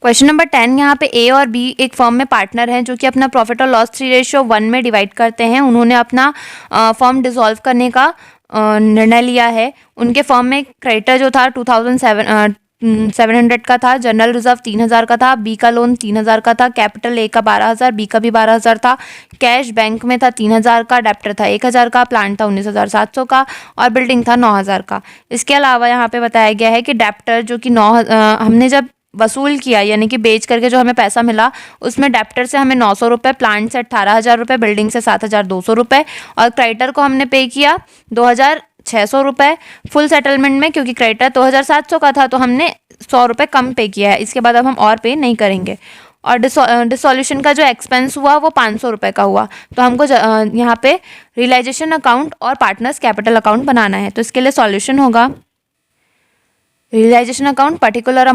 Question number 10, यहाँ पे ए और बी एक फर्म में पार्टनर हैं जो कि अपना प्रॉफिट और लॉस 3:1 में डिवाइड करते हैं। उन्होंने अपना फर्म डिसॉल्व करने का निर्णय लिया है। उनके फर्म में क्रेडिटर जो था 2700 का था, जनरल रिजर्व 3000 का था, बी का लोन 3000 का था, कैपिटल ए का 12000, बी का भी 12000 था, कैश बैंक में था 3000 का, डेप्टर था 1000 का, प्लांट था 19700 का और बिल्डिंग था 9000 का। इसके अलावा यहाँ पे बताया गया है कि डेप्टर जो कि हमने जब वसूल किया यानी कि बेच करके जो हमें पैसा मिला उसमें डेप्टर से हमें 900 रुपये, प्लांट से 18000 रुपये, बिल्डिंग से 7200 रुपये और क्रेडिटर को हमने पे किया 2600 रुपये फुल सेटलमेंट में, क्योंकि क्रेडिटर 2700 का था तो हमने 100 रुपये कम पे किया है। इसके बाद अब हम और पे नहीं करेंगे। और डिसॉल्यूशन का जो एक्सपेंस हुआ वो 500 रुपये का हुआ। तो हमको यहाँ पे रियलाइजेशन अकाउंट और पार्टनर्स कैपिटल अकाउंट बनाना है। तो इसके लिए सॉल्यूशन होगा रियलाइजेशन अकाउंट पर्टिकुलर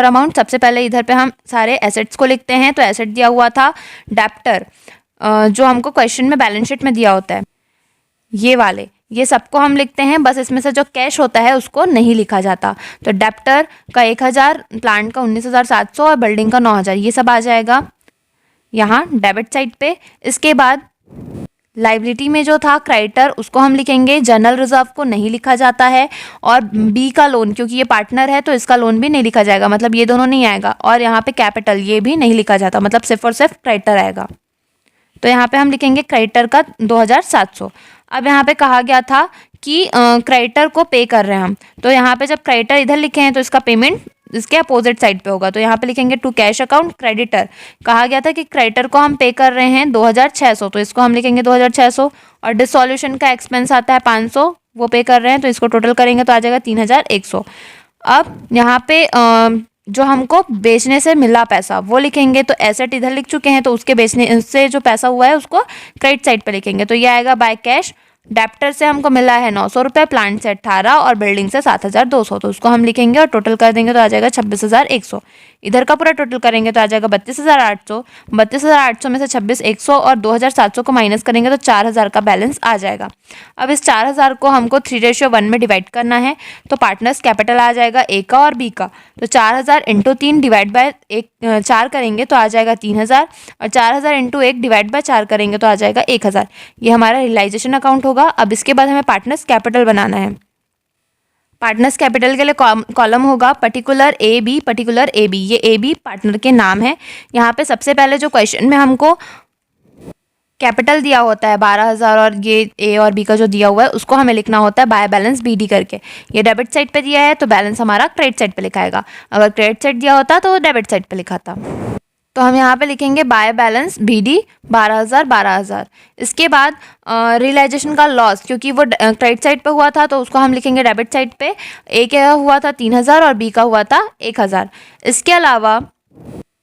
अमाउंट। सबसे पहले इधर पे हम सारे एसेट्स को लिखते हैं। तो एसेट दिया हुआ था डेप्टर, जो हमको क्वेश्चन में बैलेंस शीट में दिया होता है, ये वाले, ये सबको हम लिखते हैं। बस इसमें से जो कैश होता है उसको नहीं लिखा जाता। तो डेप्टर का 1000, प्लांट का 19700 और बिल्डिंग का 9000, ये सब आ जाएगा यहाँ डेबिट साइड पे। इसके बाद लाइबिलिटी में जो था क्रेडिटर उसको हम लिखेंगे, जनरल रिजर्व को नहीं लिखा जाता है और बी का लोन, क्योंकि ये पार्टनर है तो इसका लोन भी नहीं लिखा जाएगा, मतलब ये दोनों नहीं आएगा। और यहाँ पे कैपिटल ये भी नहीं लिखा जाता, मतलब सिर्फ और सिर्फ क्रेडिटर आएगा। तो यहाँ पे हम लिखेंगे क्रेडिटर का 2700। अब यहाँ पे कहा गया था कि क्रेडिटर को पे कर रहे हैं हम, तो यहाँ पे जब क्रेडिटर इधर लिखे हैं तो इसका पेमेंट इसके अपोजिट साइड पे होगा। तो यहाँ पे लिखेंगे टू कैश अकाउंट क्रेडिटर। कहा गया था कि क्रेडिटर को हम पे कर रहे हैं 2600, तो इसको हम लिखेंगे 2600। और डिसॉल्यूशन का एक्सपेंस आता है 500, वो पे कर रहे हैं, तो इसको टोटल करेंगे तो आ जाएगा 3100। अब यहाँ पे जो हमको बेचने से मिला पैसा वो लिखेंगे। तो एसेट इधर लिख चुके हैं तो उसके बेचने से जो पैसा हुआ है उसको क्रेडिट साइड पे लिखेंगे। तो ये आएगा बाय कैश। डेप्टर से हमको मिला है 900 रुपये, प्लांट से 18 और बिल्डिंग से 7200, तो उसको हम लिखेंगे और टोटल कर देंगे तो आ जाएगा 26100। इधर का पूरा टोटल करेंगे तो आ जाएगा 32800। 32800 में से 26100 और 2700 को माइनस करेंगे तो 4000 का बैलेंस आ जाएगा। अब इस 4000 को हमको 3:1 में डिवाइड करना है। तो पार्टनर्स कैपिटल आ जाएगा ए का और बी का। तो 4000 × 3 डिवाइड बाय 4 करेंगे तो आ जाएगा 3000 और 4000 × 1 डिवाइड बाय 4 करेंगे तो आ जाएगा 1000। ये हमारा रियलाइजेशन अकाउंट होगा। अब इसके बाद हमें पार्टनर्स कैपिटल बनाना है। पार्टनर्स कैपिटल के लिए कॉलम होगा पर्टिकुलर ए बी। ये ए बी पार्टनर के नाम है। यहाँ पे सबसे पहले जो क्वेश्चन में हमको कैपिटल दिया होता है 12000 और ये ए और बी का जो दिया हुआ है उसको हमें लिखना होता है बाय बैलेंस BD करके। ये डेबिट साइड पे दिया है तो बैलेंस हमारा क्रेडिट साइड पे लिखाएगा। अगर क्रेडिट साइड दिया होता तो डेबिट साइड पे लिखा था। तो हम यहाँ पे लिखेंगे बाय बैलेंस BD 12000। इसके बाद रियलाइजेशन का लॉस, क्योंकि वो क्रेडिट साइड पे हुआ था तो उसको हम लिखेंगे डेबिट साइड पे। ए का हुआ था 3000 और बी का हुआ था 1000। इसके अलावा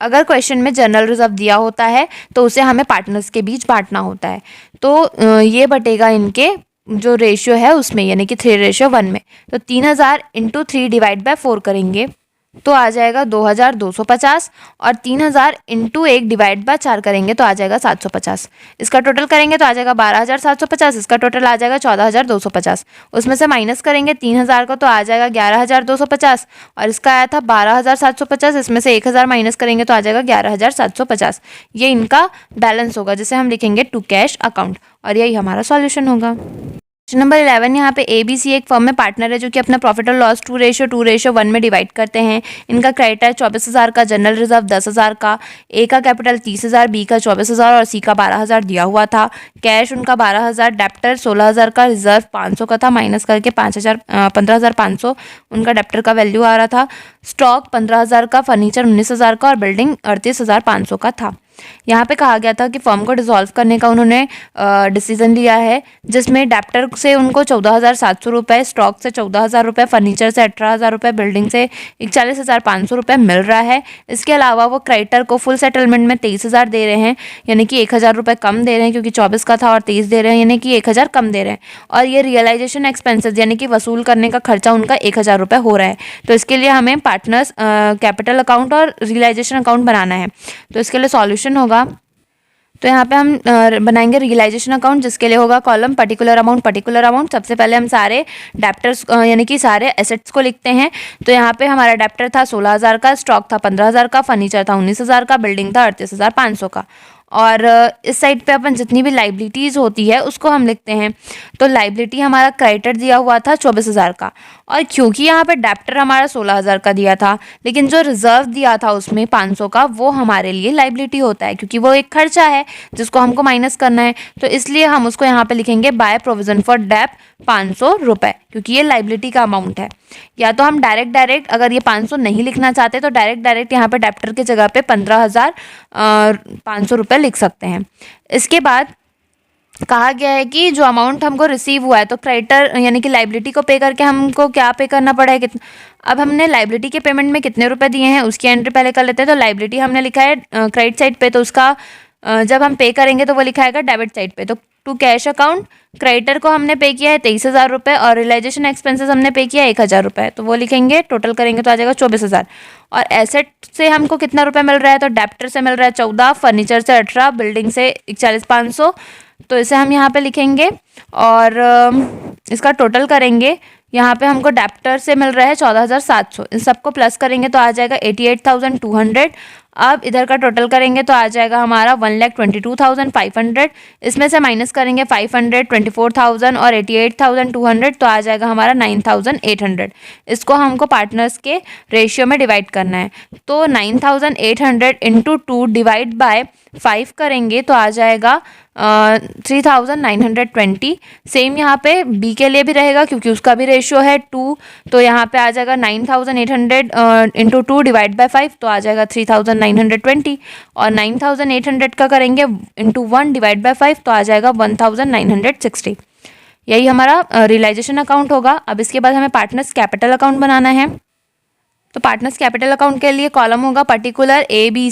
अगर क्वेश्चन में जनरल रिजर्व दिया होता है तो उसे हमें पार्टनर्स के बीच बांटना होता है। तो ये बटेगा इनके जो रेशियो है उसमें, यानी कि 3:1 में। तो 3000 × 3 डिवाइड बाय 4 करेंगे तो आ जाएगा 2250 और 3000 × 1 डिवाइड बाय 4 करेंगे तो आ जाएगा 750। इसका टोटल करेंगे तो आ जाएगा 12750। इसका टोटल आ जाएगा 14250। उसमें से माइनस करेंगे 3000 को तो आ जाएगा 11250 और इसका आया था 12750। इसमें से 1000 माइनस करेंगे तो आ जाएगा 11750। ये इनका बैलेंस होगा जिसे हम लिखेंगे टू कैश अकाउंट और यही हमारा सॉल्यूशन होगा। क्वेश्चन नंबर 11, यहाँ पे ABC एक फर्म में पार्टनर है जो कि अपना प्रॉफिट और लॉस 2:1 में डिवाइड करते हैं। इनका क्रेडिटर 24000 का, जनरल रिजर्व 10000 का, ए का कैपिटल 30000, बी का 24000 और सी का 12000 दिया हुआ था। कैश उनका 12000, डेप्टर 16000 का, रिजर्व 500 का था, माइनस करके 15500 उनका डेप्टर का वैल्यू आ रहा था। स्टॉक 15000 का, फर्नीचर 19000 का और बिल्डिंग 38500 का था। यहाँ पे कहा गया था कि फर्म को डिसॉल्व करने का उन्होंने डिसीजन लिया है, जिसमें डेप्टर से उनको 14700 रुपये, स्टॉक से 14000 रुपये, फर्नीचर से 18000 रुपये, बिल्डिंग से 41500 रुपये मिल रहा है। इसके अलावा वो क्रेडिटर को फुल सेटलमेंट में 23000 दे रहे हैं, यानी कि 1000 रुपये कम दे रहे हैं, क्योंकि 24 का था और 23 दे रहे हैं, यानी कि 1000 कम दे रहे हैं। और ये रियलाइजेशन एक्सपेंसेस यानी कि वसूल करने का खर्चा उनका 1000 रुपये हो रहा है। तो इसके लिए हमें पार्टनर्स कैपिटल अकाउंट और रियलाइजेशन अकाउंट बनाना है। तो इसके लिए सॉल्यूशन होगा तो यहाँ पे हम बनाएंगे रियलाइजेशन अकाउंट, जिसके लिए होगा कॉलम पर्टिकुलर अमाउंट। सबसे पहले हम सारे डेप्टर्स यानी कि सारे एसेट्स को लिखते हैं। तो यहाँ पे हमारा डेप्टर था 16,000 का, स्टॉक था 15,000 का, फर्नीचर था 19,000 का, बिल्डिंग था 38,500 का। और इस साइड पे अपन जितनी भी लाइबिलिटीज़ होती है उसको हम लिखते हैं। तो लाइबिलिटी हमारा क्रेडिटर दिया हुआ था 24,000 का, और क्योंकि यहाँ पे डेप्टर हमारा 16,000 का दिया था, लेकिन जो रिजर्व दिया था उसमें 500 का, वो हमारे लिए लाइबिलिटी होता है, क्योंकि वो एक खर्चा है जिसको हमको माइनस करना है। तो इसलिए हम उसको यहाँ पे लिखेंगे बाय प्रोविजन फॉर डेप 500 रुपये, क्योंकि ये लाइबिलिटी का अमाउंट है। या तो हम डायरेक्ट अगर ये 500 नहीं लिखना चाहते तो डायरेक्ट यहाँ पे डेप्टर की जगह पे 15,500 रुपये लिख सकते हैं। इसके बाद कहा गया है कि जो अमाउंट हमको रिसीव हुआ है, तो क्रेडिटर यानी कि लाइबिलिटी को पे करके हमको क्या पे करना पड़ा है, कितना। अब हमने लाइबिलिटी के पेमेंट में कितने रुपए दिए हैं उसकी एंट्री पहले कर लेते हैं। तो लाइबिलिटी हमने लिखा है क्रेडिट साइड पे, तो उसका जब हम पे करेंगे तो वो लिखा है डेबिट साइड पे। तो टू कैश अकाउंट क्रेडिटर को हमने पे किया है 23,000 रुपये, और रियलाइजेशन एक्सपेंसेस हमने पे किया है 1,000 रुपये, तो वो लिखेंगे, टोटल करेंगे तो आ जाएगा 24,000। और एसेट से हमको कितना रुपये मिल रहा है, तो डेप्टर से मिल रहा है 14, फर्नीचर से 18, बिल्डिंग से 41,500, तो इसे हम यहाँ पे लिखेंगे। और इसका टोटल करेंगे, यहाँ पे हमको डेप्टर से मिल रहा है 14,700, इन सबको प्लस करेंगे तो आ जाएगा 88,200। अब इधर का टोटल करेंगे तो आ जाएगा हमारा 1,22,500, इसमें से माइनस करेंगे 500, 24,000 और 88,200, तो आ जाएगा हमारा 9,800। इसको हमको पार्टनर्स के रेशियो में डिवाइड करना है। तो 9,800 इंटू 2 डिवाइड बाय 5 करेंगे तो आ जाएगा 3,920। सेम यहाँ पे बी के लिए भी रहेगा, क्योंकि उसका भी रेशियो है 2, तो यहाँ पे आ जाएगा 9,800 इंटू 2 डिवाइड बाय 5, तो आ जाएगा 3,920। और 9,800 का करेंगे इंटू 1 डिवाइड बाय 5, तो आ जाएगा 1,960। यही हमारा रियलाइजेशन अकाउंट होगा। अब इसके बाद हमें पार्टनर्स कैपिटल अकाउंट बनाना है। तो पार्टनर्स कैपिटल अकाउंट के लिए कॉलम होगा पर्टिकुलर ए बी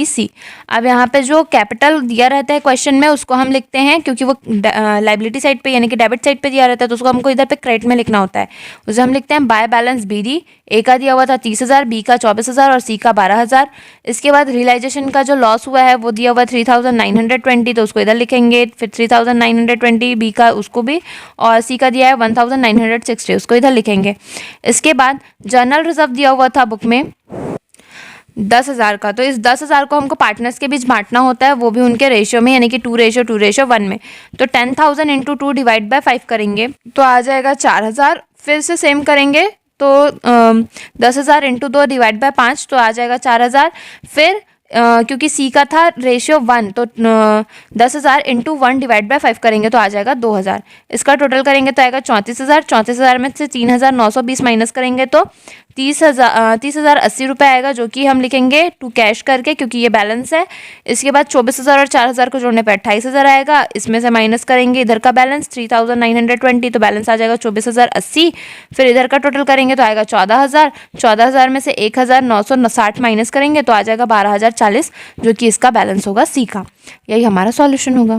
सी। अब यहाँ पे जो कैपिटल दिया रहता है क्वेश्चन में उसको हम लिखते हैं, क्योंकि वो लाइबिलिटी साइड पे यानी कि डेबिट साइड पे दिया रहता है, तो उसको हमको इधर पे क्रेडिट में लिखना होता है। उसे हम लिखते हैं बाय बैलेंस बी डी। ए का दिया हुआ था 30,000, बी का 24,000 और सी का 12,000। इसके बाद रियलाइजेशन का जो लॉस हुआ है वो दिया हुआ 3,920, तो उसको इधर लिखेंगे। फिर 3,920 बी का, उसको भी, और सी का दिया है 1,960, उसको इधर लिखेंगे। इसके बाद जनरल रिजर्व दिया हुआ था बुक में 10,000 का, तो इस 10,000 को हमको पार्टनर्स के बीच बांटना होता है, वो भी उनके रेशियो में, यानी कि 2:1 में। तो 10,000 इंटू 2 डिवाइड बाय 5 करेंगे तो आ जाएगा 4,000। फिर से सेम करेंगे तो 10,000 इंटू 2 डिवाइड बाय 5, तो आ जाएगा 4,000। फिर क्योंकि सी का था रेशियो 1, तो 10,000 इंटू 1 डिवाइड बाय 5 करेंगे तो आ जाएगा 2,000। इसका टोटल करेंगे तो आएगा 34,000। 34,000 में से 3,920 माइनस करेंगे तो 30,080 रुपये आएगा, जो कि हम लिखेंगे टू कैश करके, क्योंकि ये बैलेंस है। इसके बाद 24,000 और 4,000 को जोड़ने पर 28,000 आएगा। इसमें से माइनस करेंगे इधर का बैलेंस 3,920, तो बैलेंस आ जाएगा 24,080। फिर इधर का टोटल करेंगे तो आएगा 14,000। 14,000 में से 1,960 माइनस करेंगे तो आ जाएगा 12,040, जो कि इसका बैलेंस होगा सी का। यही हमारा सॉल्यूशन होगा।